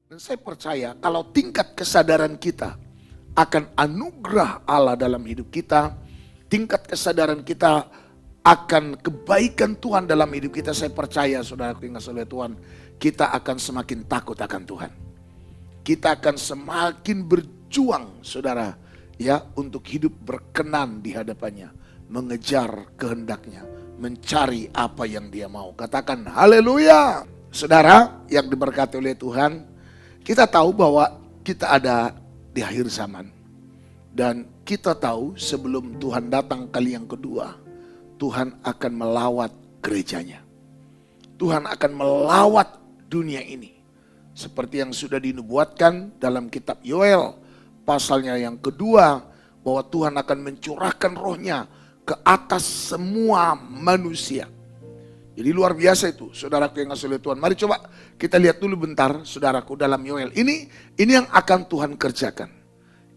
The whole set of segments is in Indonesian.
Dan saya percaya kalau tingkat kesadaran kita akan anugerah Allah dalam hidup kita, tingkat kesadaran kita akan kebaikan Tuhan dalam hidup kita, saya percaya saudaraku yang kasih oleh Tuhan, kita akan semakin takut akan Tuhan. Kita akan semakin berjuang saudara ya untuk hidup berkenan di hadapannya, mengejar kehendaknya, mencari apa yang dia mau. Katakan haleluya. Saudara yang diberkati oleh Tuhan, kita tahu bahwa kita ada di akhir zaman. Dan kita tahu sebelum Tuhan datang kali yang kedua, Tuhan akan melawat gerejanya. Tuhan akan melawat dunia ini. Seperti yang sudah dinubuatkan dalam kitab Yoel pasalnya yang kedua, bahwa Tuhan akan mencurahkan rohnya ke atas semua manusia. Jadi luar biasa itu saudaraku yang kasih oleh Tuhan. Mari coba kita lihat dulu bentar saudaraku dalam Yoel. Ini yang akan Tuhan kerjakan.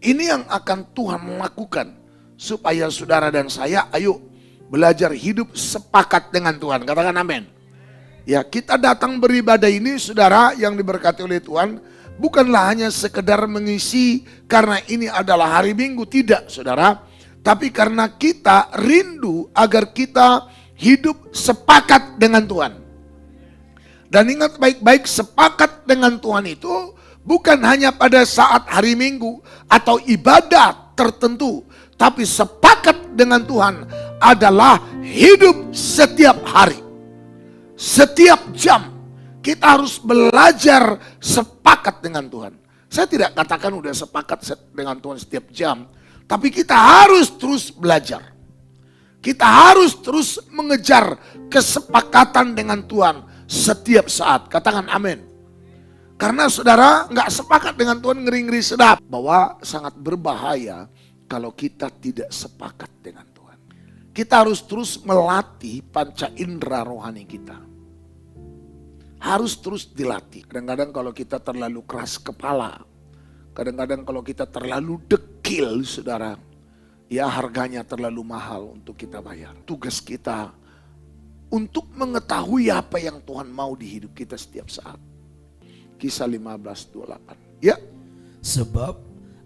Ini yang akan Tuhan lakukan. Supaya saudara dan saya ayo belajar hidup sepakat dengan Tuhan. Katakan amin. Ya, kita datang beribadah ini saudara yang diberkati oleh Tuhan. Bukanlah hanya sekedar mengisi karena ini adalah hari Minggu. Tidak saudara. Tapi karena kita rindu agar kita hidup sepakat dengan Tuhan. Dan ingat baik-baik, sepakat dengan Tuhan itu bukan hanya pada saat hari Minggu atau ibadah tertentu. Tapi sepakat dengan Tuhan adalah hidup setiap hari. Setiap jam kita harus belajar sepakat dengan Tuhan. Saya tidak katakan udah sepakat dengan Tuhan setiap jam. Tapi kita harus terus belajar. Kita harus terus mengejar kesepakatan dengan Tuhan setiap saat. Katakan amin. Karena saudara nggak sepakat dengan Tuhan ngeri-ngeri sedap. Bahwa sangat berbahaya kalau kita tidak sepakat dengan Tuhan. Kita harus terus melatih panca indera rohani kita. Harus terus dilatih. Kadang-kadang kalau kita terlalu keras kepala. Kadang-kadang kalau kita terlalu dekil saudara. Ya harganya terlalu mahal untuk kita bayar. Tugas kita untuk mengetahui apa yang Tuhan mau di hidup kita setiap saat. Kisah 15:28. Ya. Sebab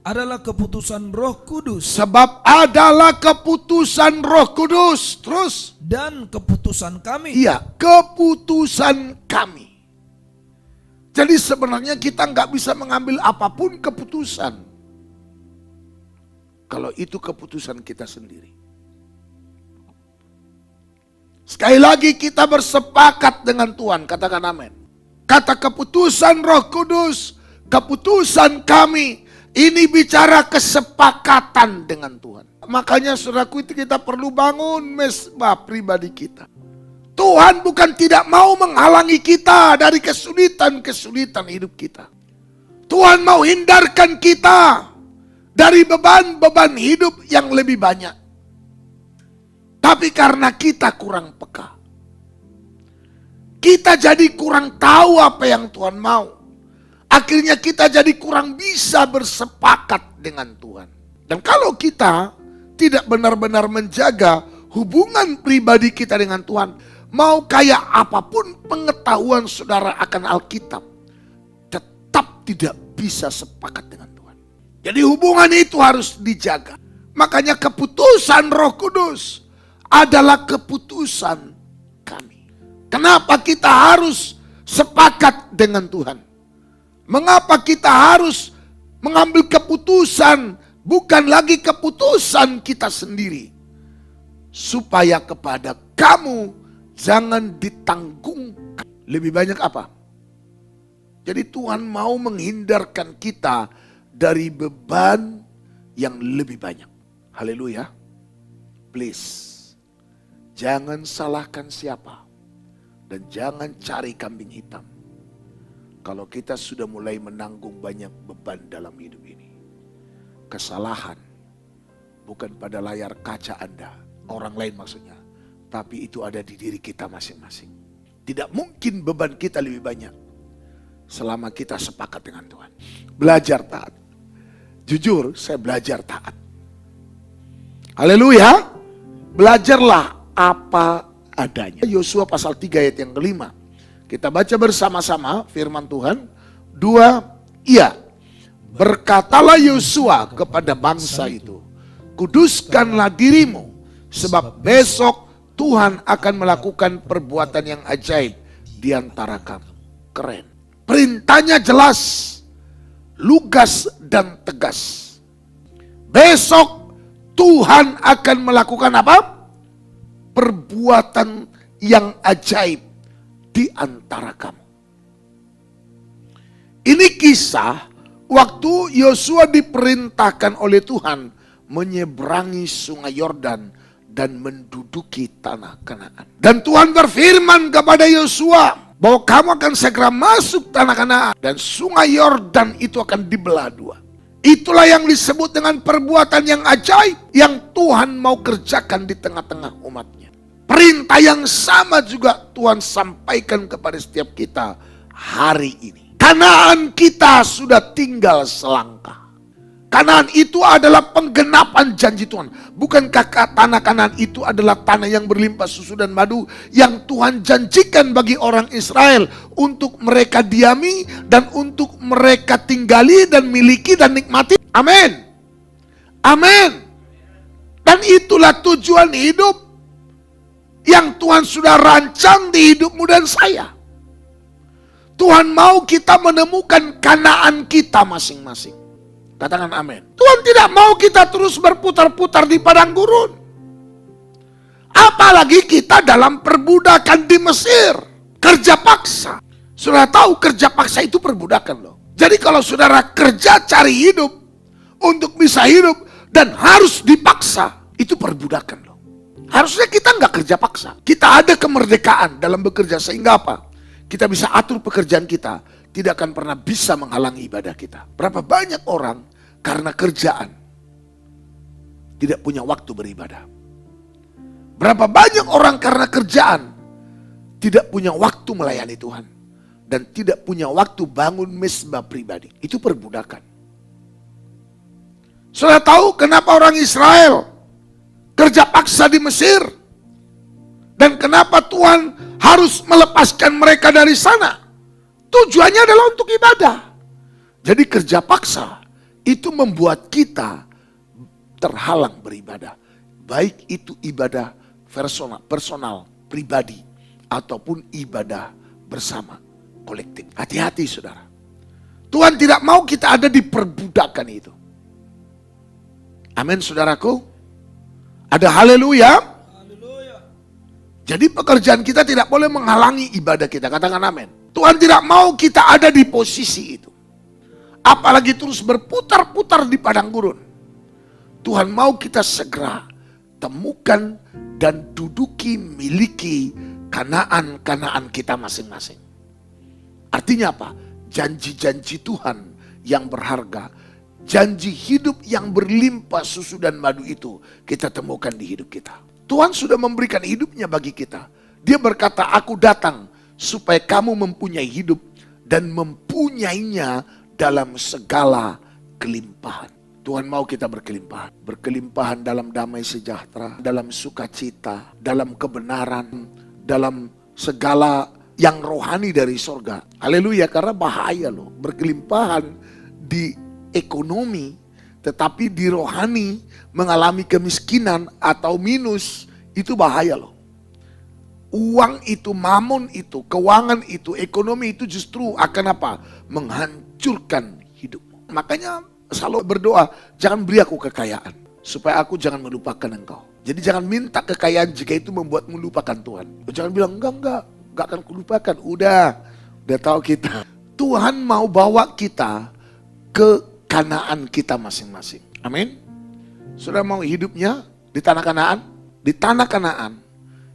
adalah keputusan Roh Kudus. Sebab adalah keputusan Roh Kudus. Terus. Dan keputusan kami. Iya, keputusan kami. Jadi sebenarnya kita nggak bisa mengambil apapun keputusan. Kalau itu keputusan kita sendiri. Sekali lagi kita bersepakat dengan Tuhan. Katakan amin. Kata keputusan Roh Kudus, keputusan kami. Ini bicara kesepakatan dengan Tuhan. Makanya saudaraku itu kita perlu bangun mesbah pribadi kita. Tuhan bukan tidak mau menghalangi kita dari kesulitan-kesulitan hidup kita. Tuhan mau hindarkan kita dari beban-beban hidup yang lebih banyak. Tapi karena kita kurang peka. Kita jadi kurang tahu apa yang Tuhan mau. Akhirnya kita jadi kurang bisa bersepakat dengan Tuhan. Dan kalau kita tidak benar-benar menjaga hubungan pribadi kita dengan Tuhan, mau kayak apapun pengetahuan saudara akan Alkitab, tetap tidak bisa sepakat dengan Tuhan. Jadi hubungan itu harus dijaga. Makanya keputusan Roh Kudus adalah keputusan kami. Kenapa kita harus sepakat dengan Tuhan? Mengapa kita harus mengambil keputusan bukan lagi keputusan kita sendiri? Supaya kepada kamu jangan ditanggungkan. Lebih banyak apa? Jadi Tuhan mau menghindarkan kita dari beban yang lebih banyak. Haleluya. Please. Jangan salahkan siapa. Dan jangan cari kambing hitam. Kalau kita sudah mulai menanggung banyak beban dalam hidup ini. Kesalahan bukan pada layar kaca Anda. Orang lain maksudnya. Tapi itu ada di diri kita masing-masing. Tidak mungkin beban kita lebih banyak. Selama kita sepakat dengan Tuhan. Belajar taat. Jujur saya belajar taat. Haleluya. Belajarlah apa adanya. Yosua pasal 3 ayat yang kelima. Kita baca bersama-sama firman Tuhan. 2 Iya, berkatalah Yosua kepada bangsa itu, kuduskanlah dirimu, sebab besok Tuhan akan melakukan perbuatan yang ajaib di antara kamu. Keren. Perintahnya jelas, lugas dan tegas. Besok Tuhan akan melakukan apa? Perbuatan yang ajaib di antara kamu. Ini kisah waktu Yosua diperintahkan oleh Tuhan menyeberangi sungai Yordan dan menduduki tanah Kanaan. Dan Tuhan berfirman kepada Yosua bahwa kamu akan segera masuk tanah Kanaan dan sungai Yordan itu akan dibelah dua. Itulah yang disebut dengan perbuatan yang ajaib yang Tuhan mau kerjakan di tengah-tengah umatnya. Perintah yang sama juga Tuhan sampaikan kepada setiap kita hari ini. Kanaan kita sudah tinggal selangkah. Kanaan itu adalah penggenapan janji Tuhan. Bukankah tanah Kanaan itu adalah tanah yang berlimpah susu dan madu yang Tuhan janjikan bagi orang Israel untuk mereka diami dan untuk mereka tinggali dan miliki dan nikmati? Amin. Amin. Dan itulah tujuan hidup yang Tuhan sudah rancang di hidupmu dan saya. Tuhan mau kita menemukan Kanaan kita masing-masing. Katakan amin. Tuhan tidak mau kita terus berputar-putar di padang gurun. Apalagi kita dalam perbudakan di Mesir. Kerja paksa. Saudara tahu kerja paksa itu perbudakan loh. Jadi kalau saudara kerja cari hidup, untuk bisa hidup dan harus dipaksa, itu perbudakan loh. Harusnya kita nggak kerja paksa. Kita ada kemerdekaan dalam bekerja sehingga apa? Kita bisa atur pekerjaan kita. Tidak akan pernah bisa menghalangi ibadah kita. Berapa banyak orang karena kerjaan tidak punya waktu beribadah. Berapa banyak orang karena kerjaan tidak punya waktu melayani Tuhan. Dan tidak punya waktu bangun mezbah pribadi. Itu perbudakan. Saudara tahu kenapa orang Israel kerja paksa di Mesir? Dan kenapa Tuhan harus melepaskan mereka dari sana? Tujuannya adalah untuk ibadah. Jadi kerja paksa itu membuat kita terhalang beribadah. Baik itu ibadah personal, pribadi, ataupun ibadah bersama, kolektif. Hati-hati saudara. Tuhan tidak mau kita ada di perbudakan itu. Amin saudaraku. Ada haleluya. Jadi pekerjaan kita tidak boleh menghalangi ibadah kita. Katakan amin. Tuhan tidak mau kita ada di posisi itu. Apalagi terus berputar-putar di padang gurun. Tuhan mau kita segera temukan dan duduki, miliki Kanaan kita masing-masing. Artinya apa? Janji-janji Tuhan yang berharga, janji hidup yang berlimpah susu dan madu itu kita temukan di hidup kita. Tuhan sudah memberikan hidupnya bagi kita. Dia berkata, aku datang supaya kamu mempunyai hidup dan mempunyainya dalam segala kelimpahan. Tuhan mau kita berkelimpahan. Berkelimpahan dalam damai sejahtera, dalam sukacita, dalam kebenaran, dalam segala yang rohani dari sorga. Haleluya, karena bahaya loh. Berkelimpahan di ekonomi, tetapi di rohani mengalami kemiskinan atau minus, itu bahaya loh. Uang itu, mamon itu, keuangan itu, ekonomi itu justru akan apa? Menghancurkan hidupmu. Makanya selalu berdoa, jangan beri aku kekayaan, supaya aku jangan melupakan engkau. Jadi jangan minta kekayaan jika itu membuatmu lupakan Tuhan. Jangan bilang, enggak akan kulupakan. Udah tahu kita. Tuhan mau bawa kita ke Kanaan kita masing-masing. Amin. Saudara mau hidupnya di tanah Kanaan? Di tanah Kanaan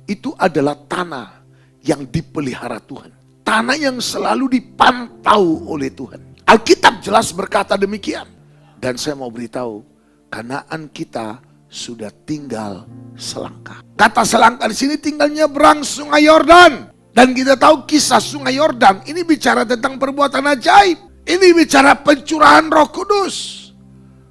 itu adalah tanah yang dipelihara Tuhan. Tanah yang selalu dipantau oleh Tuhan. Alkitab jelas berkata demikian. Dan saya mau beritahu, Kanaan kita sudah tinggal selangkah. Kata selangkah di sini tinggal nyebrang sungai Yordan. Dan kita tahu kisah sungai Yordan ini bicara tentang perbuatan ajaib. Ini bicara pencurahan Roh Kudus.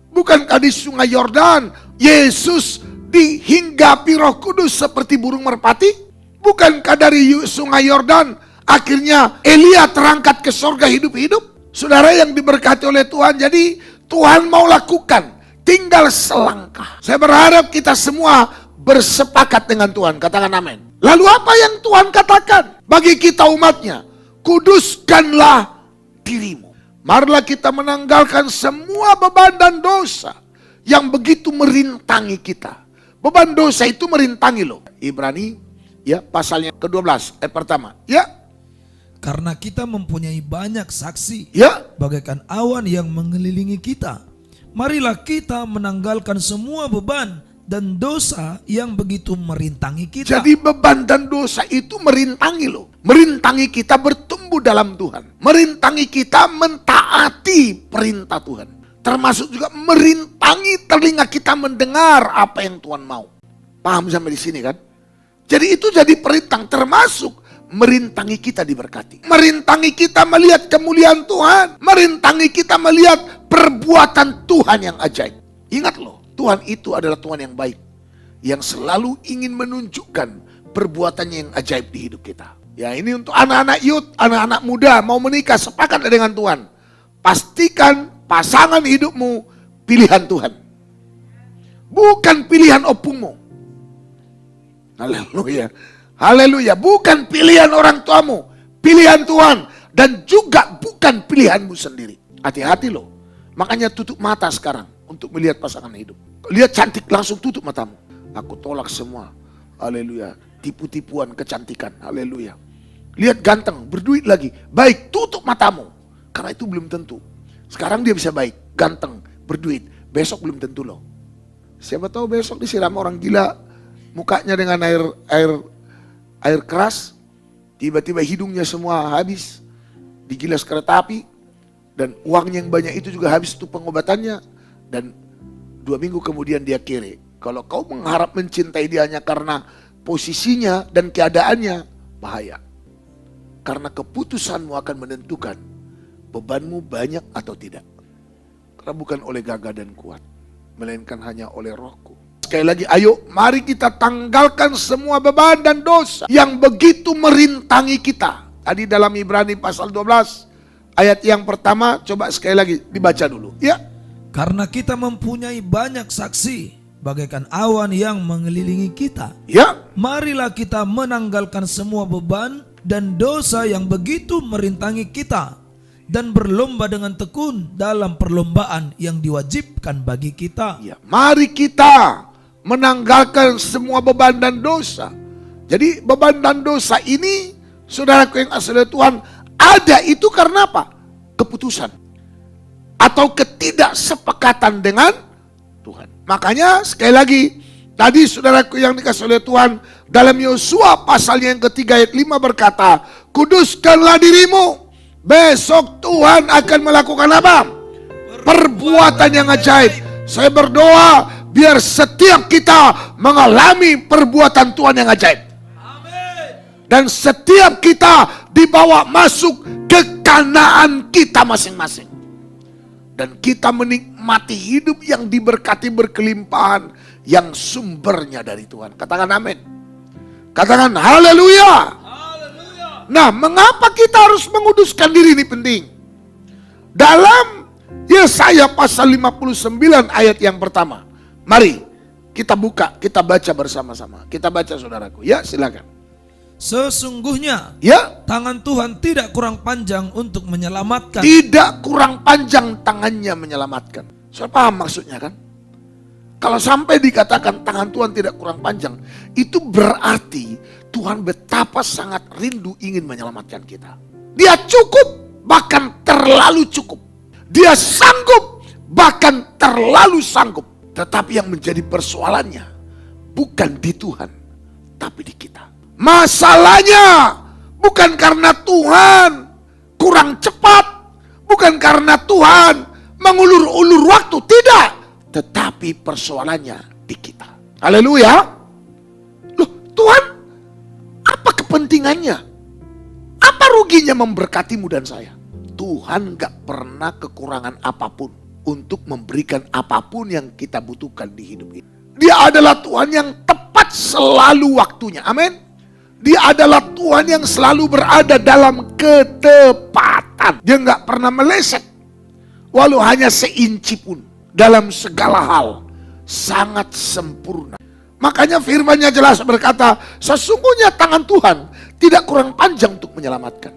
Bukankah di sungai Yordan Yesus dihinggapi Roh Kudus seperti burung merpati? Bukankah dari sungai Yordan akhirnya Elia terangkat ke sorga hidup-hidup? Saudara yang diberkati oleh Tuhan, jadi Tuhan mau lakukan, tinggal selangkah. Saya berharap kita semua bersepakat dengan Tuhan, katakan amin. Lalu apa yang Tuhan katakan bagi kita umatnya? Kuduskanlah dirimu. Marilah kita menanggalkan semua beban dan dosa yang begitu merintangi kita. Beban dosa itu merintangi loh. Ibrani ya pasalnya ke-12 ayat pertama. Ya. Karena kita mempunyai banyak saksi, Ya. bagaikan awan yang mengelilingi kita. Marilah kita menanggalkan semua beban dan dosa yang begitu merintangi kita. Jadi beban dan dosa itu merintangi loh. Merintangi kita bertumbuh dalam Tuhan. Merintangi kita mentaati perintah Tuhan. Termasuk juga merintangi telinga kita mendengar apa yang Tuhan mau. Paham sampai di sini kan? Jadi itu jadi perintah, termasuk merintangi kita diberkati. Merintangi kita melihat kemuliaan Tuhan. Merintangi kita melihat perbuatan Tuhan yang ajaib. Ingat loh, Tuhan itu adalah Tuhan yang baik. Yang selalu ingin menunjukkan perbuatannya yang ajaib di hidup kita. Ya, ini untuk anak-anak youth, anak-anak muda mau menikah, sepakat dengan Tuhan. Pastikan pasangan hidupmu pilihan Tuhan. Bukan pilihan opungmu. Haleluya. Haleluya, bukan pilihan orang tuamu, pilihan Tuhan. Dan juga bukan pilihanmu sendiri. Hati-hati loh. Makanya tutup mata sekarang untuk melihat pasangan hidup. Lihat cantik langsung tutup matamu. Aku tolak semua. Haleluya. Tipu-tipuan kecantikan. Haleluya. Lihat ganteng, berduit lagi. Baik, tutup matamu. Karena itu belum tentu. Sekarang dia bisa baik, ganteng, berduit. Besok belum tentu loh. Siapa tahu besok disiram orang gila. Mukanya dengan air keras, tiba-tiba hidungnya semua habis, digilas kereta api, dan uangnya yang banyak itu juga habis untuk pengobatannya, dan 2 minggu kemudian dia kere. Kalau kau mengharap mencintai dia hanya karena posisinya dan keadaannya, bahaya. Karena keputusanmu akan menentukan bebanmu banyak atau tidak. Karena bukan oleh gagah dan kuat, melainkan hanya oleh Rohku. Sekali lagi, ayo mari kita tanggalkan semua beban dan dosa yang begitu merintangi kita. Tadi dalam Ibrani pasal 12 ayat yang pertama, coba sekali lagi dibaca dulu. Ya. Karena kita mempunyai banyak saksi, bagaikan awan yang mengelilingi kita. Ya. Marilah kita menanggalkan semua beban dan dosa yang begitu merintangi kita, dan berlomba dengan tekun dalam perlombaan yang diwajibkan bagi kita. Ya. Mari kita menanggalkan semua beban dan dosa. Jadi beban dan dosa ini, saudaraku yang asli Tuhan, ada itu karena apa? Keputusan atau ketidaksepakatan dengan Tuhan. Makanya sekali lagi, tadi saudaraku yang dikasih oleh Tuhan, dalam Yosua pasal yang ketiga ayat 5 berkata, kuduskanlah dirimu, besok Tuhan akan melakukan apa? Perbuatan yang ajaib. Saya berdoa biar setiap kita mengalami perbuatan Tuhan yang ajaib. Dan setiap kita dibawa masuk ke Kanaan kita masing-masing. Dan kita menikmati hidup yang diberkati berkelimpahan, yang sumbernya dari Tuhan. Katakan amin. Katakan haleluya. Nah, mengapa kita harus menguduskan diri ini penting? Dalam Yesaya pasal 59 ayat yang pertama. Mari kita buka, kita baca bersama-sama. Kita baca saudaraku. Ya, silakan. Sesungguhnya Ya, tangan Tuhan tidak kurang panjang untuk menyelamatkan. tidak kurang panjang tangannya menyelamatkan. Saudara paham maksudnya kan? Kalau sampai dikatakan tangan Tuhan tidak kurang panjang, itu berarti Tuhan betapa sangat rindu ingin menyelamatkan kita. Dia cukup, bahkan terlalu cukup. Dia sanggup, bahkan terlalu sanggup. Tetapi yang menjadi persoalannya bukan di Tuhan, tapi di kita. Masalahnya bukan karena Tuhan kurang cepat, bukan karena Tuhan mengulur-ulur waktu, tidak. Tetapi persoalannya di kita. Haleluya. Loh, Tuhan, apa kepentingannya? Apa ruginya memberkatimu dan saya? Tuhan gak pernah kekurangan apapun untuk memberikan apapun yang kita butuhkan di hidup ini. Dia adalah Tuhan yang tepat selalu waktunya. Amin. Dia adalah Tuhan yang selalu berada dalam ketepatan. Tuhan. Dia nggak pernah meleset. Walau hanya seinci pun. Dalam segala hal. Sangat sempurna. Makanya firman-Nya jelas berkata, sesungguhnya tangan Tuhan tidak kurang panjang untuk menyelamatkan.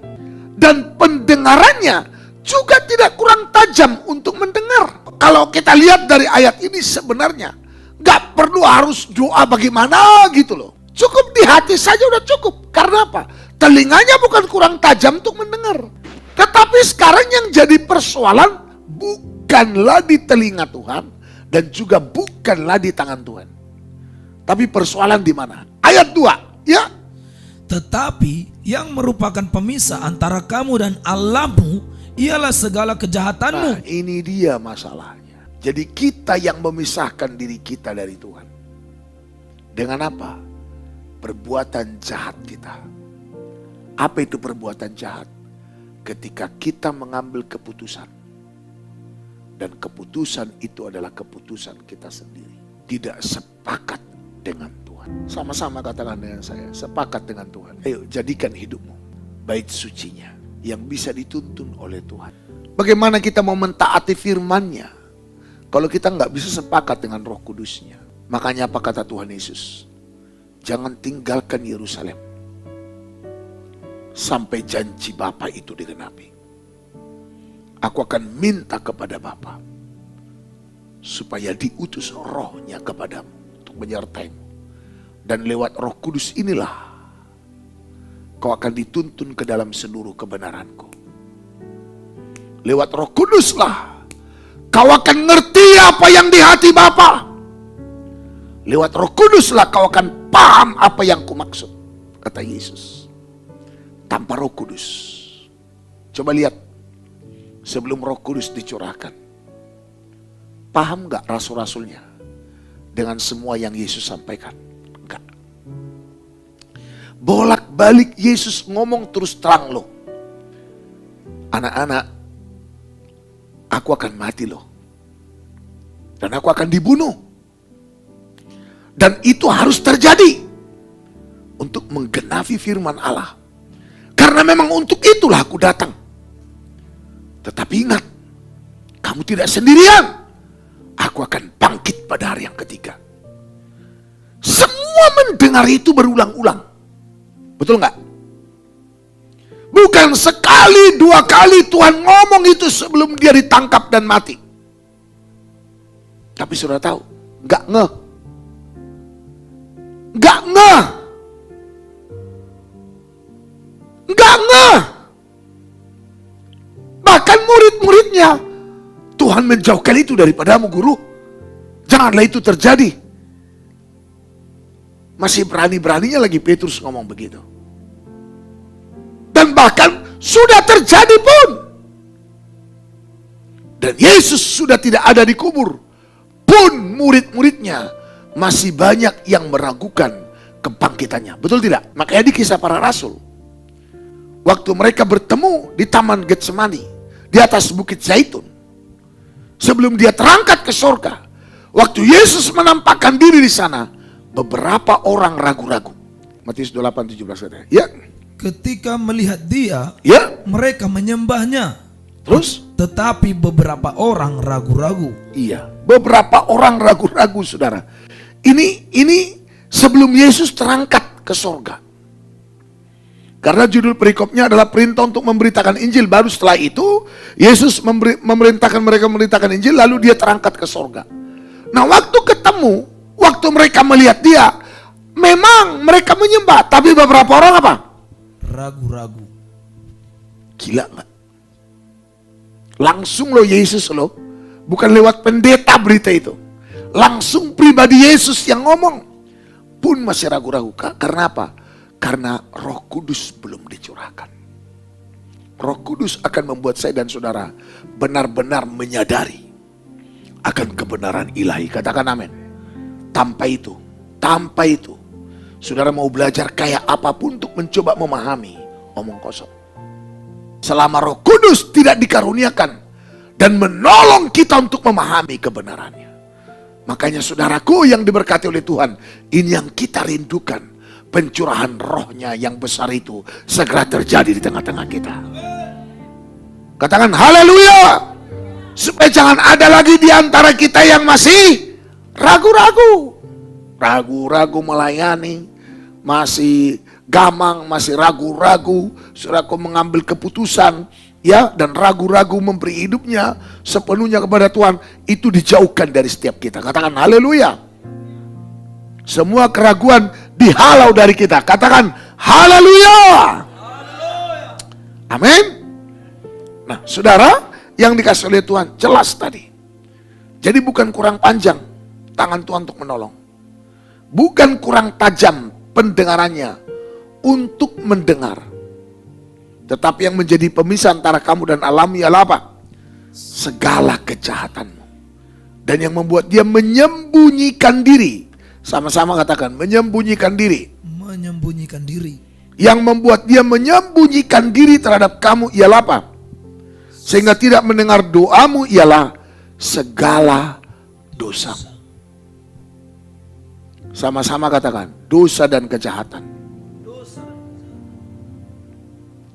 Dan pendengarannya juga tidak kurang tajam untuk mendengar. Kalau kita lihat dari ayat ini sebenarnya gak perlu harus doa bagaimana gitu loh. Cukup di hati saja udah cukup. Karena apa? Telinganya bukan kurang tajam untuk mendengar. Tetapi sekarang yang jadi persoalan bukanlah di telinga Tuhan dan juga bukanlah di tangan Tuhan. Tapi persoalan di mana? Ayat 2, ya. Tetapi yang merupakan pemisah antara kamu dan Allahmu ialah segala kejahatanmu. Nah, ini dia masalahnya. Jadi kita yang memisahkan diri kita dari Tuhan. Dengan apa? Perbuatan jahat kita. Apa itu perbuatan jahat? Ketika kita mengambil keputusan. Dan keputusan itu adalah keputusan kita sendiri. Tidak sepakat dengan Tuhan. Sama-sama katakan dengan saya, sepakat dengan Tuhan. Ayo jadikan hidupmu bait sucinya yang bisa dituntun oleh Tuhan. Bagaimana kita mau mentaati firman-Nya kalau kita nggak bisa sepakat dengan Roh Kudus-Nya? Makanya apa kata Tuhan Yesus? Jangan tinggalkan Yerusalem sampai janji Bapa itu digenapi. Aku akan minta kepada Bapa supaya diutus Roh-Nya kepadamu untuk menyertaimu. Dan lewat Roh Kudus inilah kau akan dituntun ke dalam seluruh kebenaranku. Lewat Roh Kuduslah kau akan ngerti apa yang di hati Bapa. Lewat Roh Kuduslah kau akan paham apa yang kumaksud, kata Yesus. Tanpa Roh Kudus, coba lihat sebelum Roh Kudus dicurahkan, paham gak rasul-rasulnya dengan semua yang Yesus sampaikan? Enggak. Bolak-balik Yesus ngomong terus terang loh. Anak-anak, aku akan mati loh. Dan aku akan dibunuh. Dan itu harus terjadi untuk menggenapi firman Allah. Karena memang untuk itulah aku datang. Tetapi ingat, kamu tidak sendirian. Aku akan bangkit pada hari yang ketiga. Semua mendengar itu berulang-ulang. Betul nggak? Bukan sekali, dua kali Tuhan ngomong itu sebelum dia ditangkap dan mati. Tapi sudah tahu, nggak ngeh. Nggak ngeh. Nggak ngeh. Bahkan murid-muridnya, Tuhan menjauhkan itu daripadamu guru. Janganlah itu terjadi. Masih berani-beraninya lagi Petrus ngomong begitu. Dan bahkan sudah terjadi pun. Dan Yesus sudah tidak ada di kubur. Pun murid-muridnya masih banyak yang meragukan kebangkitannya. Betul tidak? Makanya di Kisah Para Rasul, waktu mereka bertemu di Taman Getsemani, di atas Bukit Zaitun, sebelum dia terangkat ke surga, waktu Yesus menampakkan diri di sana, beberapa orang ragu-ragu. Matius 28:17 katanya. Ya. Ketika melihat dia, Ya. mereka menyembahnya. Terus? Tetapi beberapa orang ragu-ragu. Iya. Beberapa orang ragu-ragu, saudara. Ini sebelum Yesus terangkat ke surga. Karena judul perikopnya adalah perintah untuk memberitakan Injil. Baru setelah itu, Yesus memerintahkan mereka memberitakan Injil, lalu dia terangkat ke surga. Nah, waktu ketemu, waktu mereka melihat dia, memang mereka menyembah. Tapi beberapa orang apa? Ragu-ragu. Gila gak? Langsung loh Yesus loh. Bukan lewat pendeta berita itu. Langsung pribadi Yesus yang ngomong. Pun masih ragu-ragu. Karena apa? Karena Roh Kudus belum dicurahkan. Roh Kudus akan membuat saya dan saudara benar-benar menyadari akan kebenaran ilahi. Katakan amin. Tanpa itu, saudara mau belajar kayak apapun untuk mencoba memahami, omong kosong. Selama Roh Kudus tidak dikaruniakan dan menolong kita untuk memahami kebenarannya. Makanya saudaraku yang diberkati oleh Tuhan, ini yang kita rindukan. Pencurahan Roh-Nya yang besar itu segera terjadi di tengah-tengah kita. Katakan haleluya. Supaya jangan ada lagi di antara kita yang masih ragu-ragu. Ragu-ragu melayani, masih gamang, masih ragu-ragu, saudaraku mengambil keputusan, ya, dan ragu-ragu memberi hidupnya sepenuhnya kepada Tuhan. Itu dijauhkan dari setiap kita. Katakan haleluya. Semua keraguan dihalau dari kita. Katakan haleluya. Amin. Nah, saudara yang dikasih oleh Tuhan jelas tadi. Jadi bukan kurang panjang tangan Tuhan untuk menolong. Bukan kurang tajam pendengarannya untuk mendengar. Tetapi yang menjadi pemisah antara kamu dan alam ialah apa? Segala kejahatanmu. Dan yang membuat dia menyembunyikan diri. Sama-sama katakan, menyembunyikan diri. Menyembunyikan diri. Yang membuat dia menyembunyikan diri terhadap kamu ialah apa? Sehingga tidak mendengar doamu ialah segala dosa. Sama-sama katakan, dosa dan kejahatan.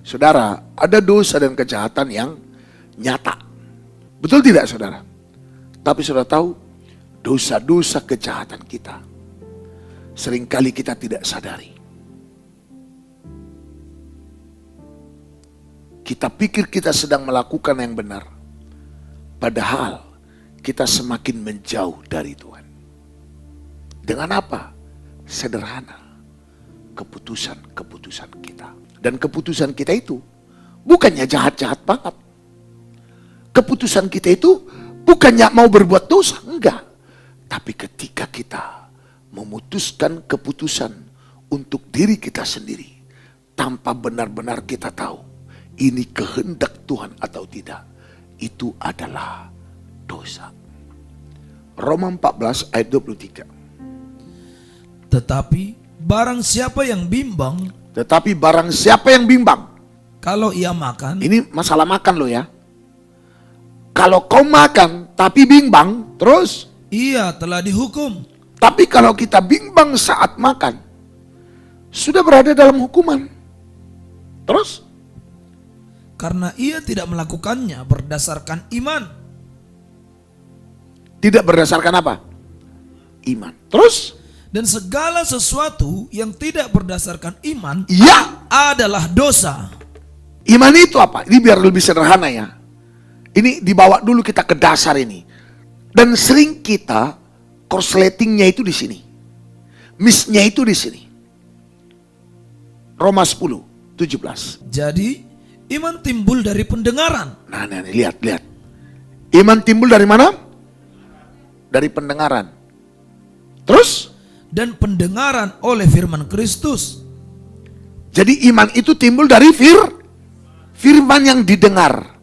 Saudara, ada dosa dan kejahatan yang nyata. Betul tidak, saudara? Tapi saudara tahu, dosa-dosa kejahatan kita seringkali kita tidak sadari. Kita pikir kita sedang melakukan yang benar. Padahal kita semakin menjauh dari Tuhan. Dengan apa? Sederhana. Keputusan-keputusan kita. Dan keputusan kita itu bukannya jahat-jahat banget. Keputusan kita itu bukannya mau berbuat dosa. Enggak. Tapi ketika kita memutuskan keputusan untuk diri kita sendiri. Tanpa benar-benar kita tahu ini kehendak Tuhan atau tidak, itu adalah dosa. Roma 14 ayat 23. Tetapi barang siapa yang bimbang, kalau ia makan, ini masalah makan lo ya. Kalau kau makan tapi bimbang, terus ia telah dihukum. Tapi kalau kita bimbang saat makan, sudah berada dalam hukuman. Terus? Karena ia tidak melakukannya berdasarkan iman. Tidak berdasarkan apa? Iman. Terus? Dan segala sesuatu yang tidak berdasarkan iman ya adalah dosa. Iman itu apa? Ini biar lebih sederhana ya. Ini dibawa dulu kita ke dasar ini. Dan sering kita korsletingnya itu di sini. Misnya itu di sini. Roma 10, 17. Jadi iman timbul dari pendengaran. Nah, lihat. Iman timbul dari mana? Dari pendengaran. Terus? Dan pendengaran oleh firman Kristus. Jadi iman itu timbul dari firman yang didengar.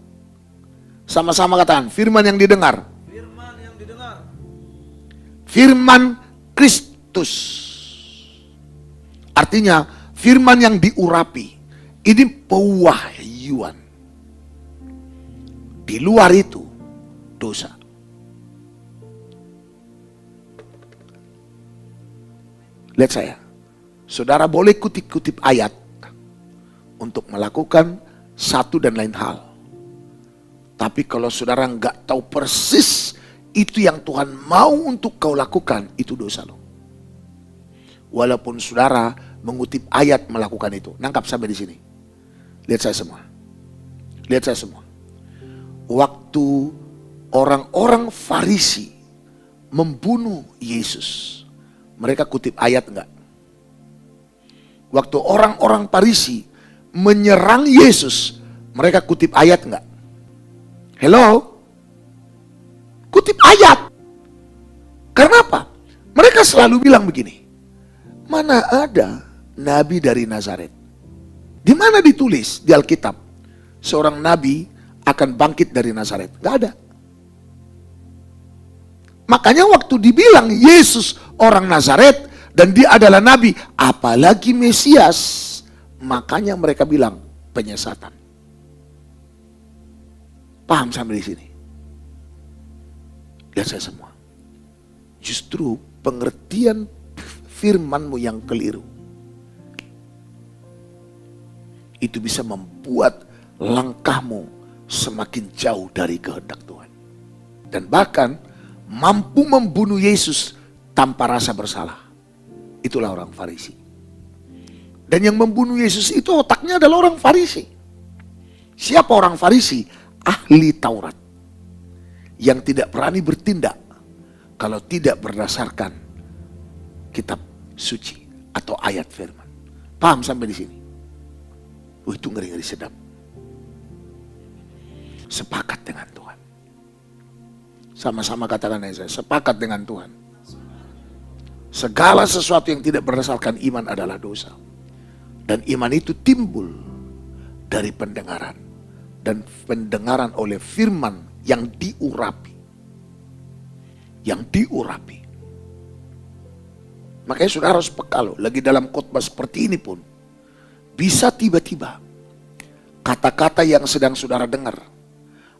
Sama-sama katakan, firman yang didengar. Firman yang didengar. Firman Kristus. Artinya, firman yang diurapi. Ini pewahyuan. Di luar itu dosa. Lihat saya. Saudara boleh kutip-kutip ayat untuk melakukan satu dan lain hal. Tapi kalau saudara nggak tahu persis itu yang Tuhan mau untuk kau lakukan, itu dosa loh. Walaupun saudara mengutip ayat melakukan itu. Nangkap sampai di sini. Lihat saya semua. Waktu orang-orang Farisi membunuh Yesus, mereka kutip ayat enggak? Waktu orang-orang Farisi menyerang Yesus, mereka kutip ayat enggak? Hello? Kutip ayat. Karena apa? Mereka selalu bilang begini, mana ada nabi dari Nazaret? Di mana ditulis di Alkitab seorang nabi akan bangkit dari Nazaret? Gak ada. Makanya waktu dibilang Yesus orang Nazaret dan dia adalah nabi, apalagi Mesias, makanya mereka bilang penyesatan. Paham sampai di sini? Lihat saya semua. Justru pengertian firman-Mu yang keliru itu bisa membuat langkahmu semakin jauh dari kehendak Tuhan. Dan bahkan mampu membunuh Yesus tanpa rasa bersalah. Itulah orang Farisi. Dan yang membunuh Yesus itu otaknya adalah orang Farisi. Siapa orang Farisi? Ahli Taurat. Yang tidak berani bertindak kalau tidak berdasarkan kitab suci atau ayat firman. Paham sampai di sini? Itu ngeri-ngeri sedap. Sepakat dengan Tuhan. Sama-sama katakan saya, sepakat dengan Tuhan. Segala sesuatu yang tidak berdasarkan iman adalah dosa. Dan iman itu timbul dari pendengaran. Dan pendengaran oleh firman yang diurapi. Yang diurapi. Makanya saudara harus peka loh, lagi dalam khotbah seperti ini pun. Bisa tiba-tiba kata-kata yang sedang saudara dengar.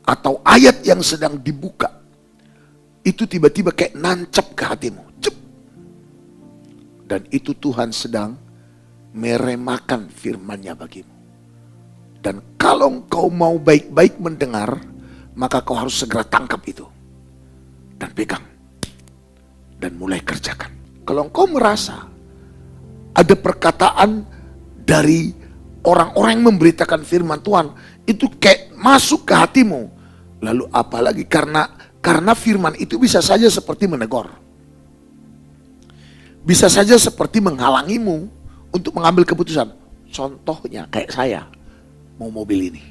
Atau ayat yang sedang dibuka. Itu tiba-tiba kayak nancap ke hatimu. Jep. Dan itu Tuhan sedang meremakan firman-Nya bagimu. Dan kalau engkau mau baik-baik mendengar, maka kau harus segera tangkap itu. Dan pegang. Dan mulai kerjakan. Kalau engkau merasa ada perkataan dari orang-orang yang memberitakan firman Tuhan, itu kayak masuk ke hatimu. Lalu apalagi karena firman itu bisa saja seperti menegur. Bisa saja seperti menghalangimu untuk mengambil keputusan. Contohnya kayak saya mau mobil ini.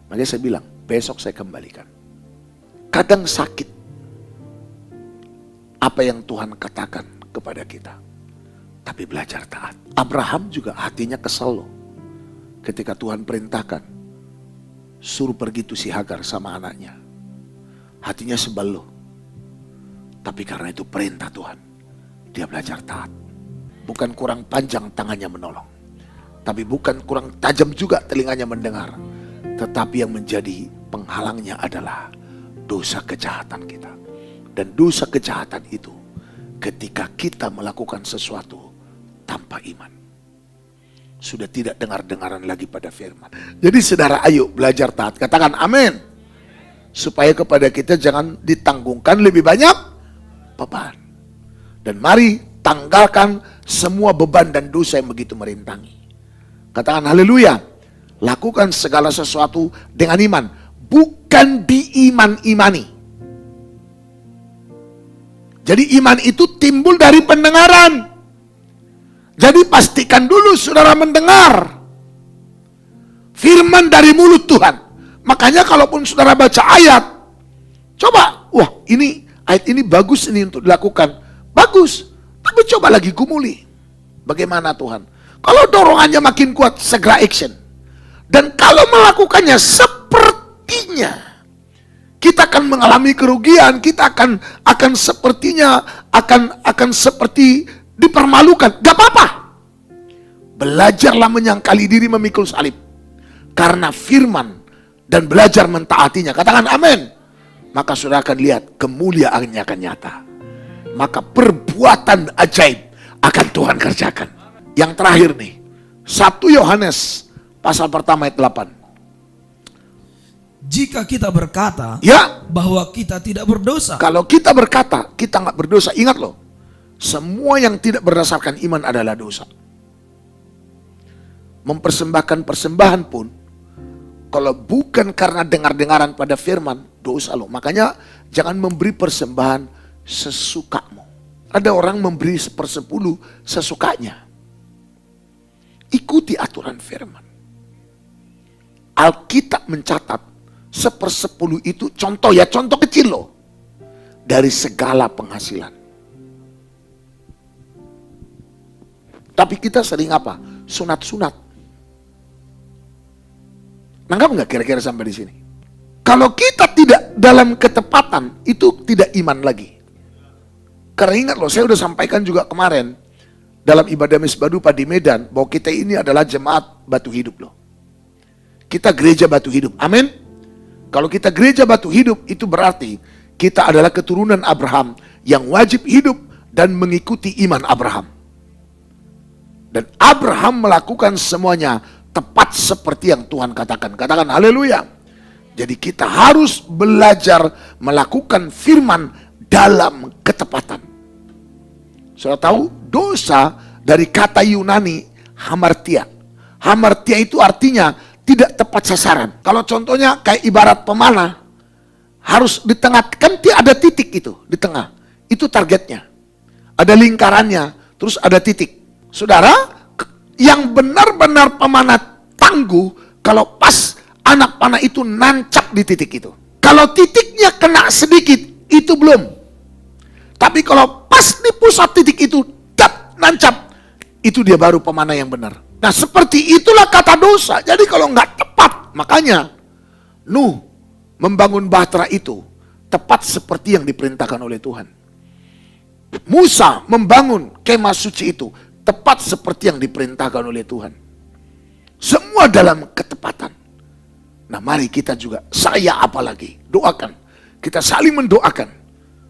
Makanya saya bilang, besok saya kembalikan. Kadang sakit apa yang Tuhan katakan kepada kita. Tapi belajar taat. Abraham juga hatinya kesel loh. Ketika Tuhan perintahkan, suruh pergi tuh si Hagar sama anaknya. Hatinya sebel loh. Tapi karena itu perintah Tuhan, dia belajar taat. Bukan kurang panjang tangannya menolong. Tapi bukan kurang tajam juga telinganya mendengar. Tetapi yang menjadi penghalangnya adalah dosa kejahatan kita. Dan dosa kejahatan itu ketika kita melakukan sesuatu tanpa iman. Sudah tidak dengar-dengaran lagi pada firman. Jadi saudara, ayo belajar taat. Katakan amin. Supaya kepada kita jangan ditanggungkan lebih banyak beban. Dan mari tanggalkan semua beban dan dosa yang begitu merintangi. Katakan haleluya. Lakukan segala sesuatu dengan iman. Bukan diiman-imani. Jadi iman itu timbul dari pendengaran. Jadi pastikan dulu saudara mendengar firman dari mulut Tuhan. Makanya kalaupun saudara baca ayat, coba, wah ini ayat ini bagus ini untuk dilakukan. Bagus, tapi coba lagi gumuli. Bagaimana Tuhan? Kalau dorongannya makin kuat, segera action. Dan kalau melakukannya sepertinya kita akan mengalami kerugian, kita akan sepertinya akan seperti dipermalukan. Gak apa-apa. Belajarlah menyangkali diri memikul salib. Karena firman dan belajar mentaatinya. Katakan amin. Maka saudara akan lihat kemuliaannya akan nyata. Maka perbuatan ajaib akan Tuhan kerjakan. Yang terakhir nih, 1 Yohanes pasal pertama ayat 8. Jika kita berkata Ya, bahwa kita tidak berdosa, kalau kita berkata kita nggak berdosa, ingat loh, semua yang tidak berdasarkan iman adalah dosa. Mempersembahkan persembahan pun, kalau bukan karena dengar-dengaran pada firman, dosa loh. Makanya jangan memberi persembahan sesukamu. Ada orang memberi 1/10 sesukanya. Ikuti aturan firman. Alkitab mencatat 1/10 itu contoh ya, contoh kecil loh. Dari segala penghasilan. Tapi kita sering apa? Sunat-sunat. Nanggap nggak kira-kira sampai di sini? Kalau kita tidak dalam ketepatan, itu tidak iman lagi. Karena ingat loh, saya udah sampaikan juga kemarin dalam ibadah Misbadupa di Medan, bahwa kita ini adalah jemaat Batu Hidup loh. Kita gereja Batu Hidup, amin. Kalau kita gereja Batu Hidup, itu berarti kita adalah keturunan Abraham yang wajib hidup dan mengikuti iman Abraham. Dan Abraham melakukan semuanya tepat seperti yang Tuhan katakan. Katakan haleluya. Jadi kita harus belajar melakukan firman dalam ketepatan. Sudah tahu dosa dari kata Yunani hamartia. Hamartia itu artinya tidak tepat sasaran. Kalau contohnya kayak ibarat pemanah, harus di tengah, kan ada titik itu di tengah. Itu targetnya. Ada lingkarannya, terus ada titik. Saudara, yang benar-benar pemanah tangguh kalau pas anak panah itu nancap di titik itu. Kalau titiknya kena sedikit, itu belum. Tapi kalau pas di pusat titik itu, nancap, itu dia baru pemanah yang benar. Nah, seperti itulah kata dosa. Jadi kalau nggak tepat, makanya Nuh membangun bahtera itu tepat seperti yang diperintahkan oleh Tuhan. Musa membangun kemah suci itu tepat seperti yang diperintahkan oleh Tuhan. Semua dalam ketepatan. Nah, mari kita juga, saya apalagi, doakan. Kita saling mendoakan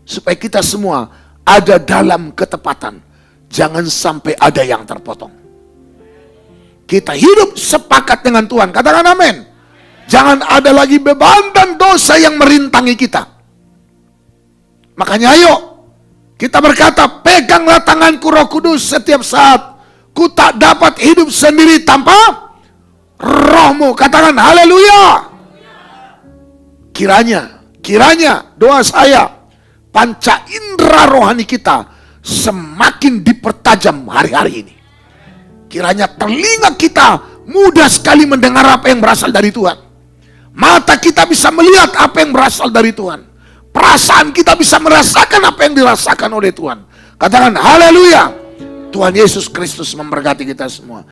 supaya kita semua ada dalam ketepatan. Jangan sampai ada yang terpotong. Kita hidup sepakat dengan Tuhan. Katakan amin. Jangan ada lagi beban dan dosa yang merintangi kita. Makanya ayo kita berkata, peganglah tanganku Roh Kudus setiap saat. Ku tak dapat hidup sendiri tanpa Rohmu. Katakan haleluya. Kiranya doa saya, panca indera rohani kita semakin dipertajam hari-hari ini. Kiranya telinga kita mudah sekali mendengar apa yang berasal dari Tuhan. Mata kita bisa melihat apa yang berasal dari Tuhan. Perasaan kita bisa merasakan apa yang dirasakan oleh Tuhan. Katakan haleluya. Tuhan Yesus Kristus memberkati kita semua.